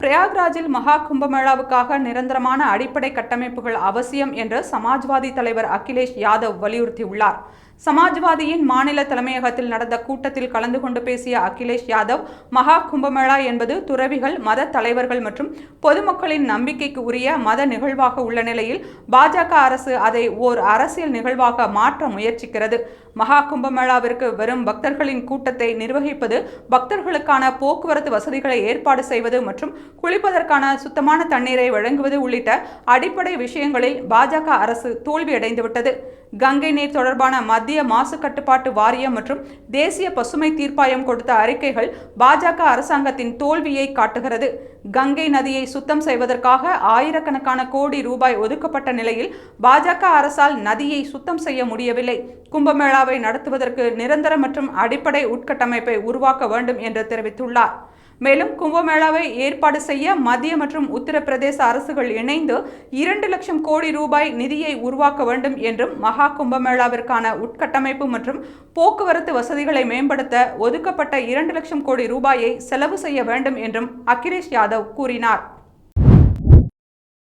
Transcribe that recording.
பிரயாக்ராஜில் மகா கும்பமேளாவுக்காக நிரந்தரமான அடிப்படை கட்டமைப்புகள் அவசியம் என்று சமாஜ்வாதி தலைவர் அகிலேஷ் யாதவ் வலியுறுத்தியுள்ளார். சமாஜ்வாதியின் மாநில தலைமையகத்தில் நடந்த கூட்டத்தில் கலந்து கொண்டு பேசிய அகிலேஷ் யாதவ், மகா கும்பமேளா என்பது துறவிகள், மத தலைவர்கள் மற்றும் பொதுமக்களின் நம்பிக்கைக்கு உரிய மத நிகழ்வாக உள்ள நிலையில் பாஜக அரசு அதை ஓர் அரசியல் நிகழ்வாக மாற்ற முயற்சிக்கிறது. மகா கும்பமேளாவிற்கு வரும் பக்தர்களின் கூட்டத்தை நிர்வகிப்பது, பக்தர்களுக்கான போக்குவரத்து வசதிகளை ஏற்பாடு செய்வது மற்றும் குளிப்பதற்கான சுத்தமான தண்ணீரை வழங்குவது உள்ளிட்ட அடிப்படை விஷயங்களில் பாஜக அரசு தோல்வியடைந்துவிட்டது. கங்கை நீர் தொடர்பான மத்திய மாசு கட்டுப்பாட்டு வாரியம் மற்றும் தேசிய பசுமை தீர்ப்பாயம் கொடுத்த அறிக்கைகள் பாஜக அரசாங்கத்தின் தோல்வியை காட்டுகிறது. கங்கை நதியை சுத்தம் செய்வதற்காக ஆயிரக்கணக்கான கோடி ரூபாய் ஒதுக்கப்பட்ட நிலையில் பாஜக அரசால் நதியை சுத்தம் செய்ய முடியவில்லை. கும்பமேளாவை நடத்துவதற்கு நிரந்தர மற்றும் அடிப்படை உட்கட்டமைப்பை உருவாக்க வேண்டும் என்று தெரிவித்துள்ளார். மேலும் கும்பமேளாவை ஏற்பாடு செய்ய மத்திய மற்றும் உத்தரப்பிரதேச அரசுகள் இணைந்து 2 லட்சம் கோடி ரூபாய் நிதியை உருவாக்க வேண்டும் என்றும், மகா கும்பமேளாவிற்கான உட்கட்டமைப்பு மற்றும் போக்குவரத்து வசதிகளை மேம்படுத்த ஒதுக்கப்பட்ட 2 லட்சம் கோடி ரூபாயை செலவு செய்ய வேண்டும் என்றும் அகிலேஷ் யாதவ் கூறினார்.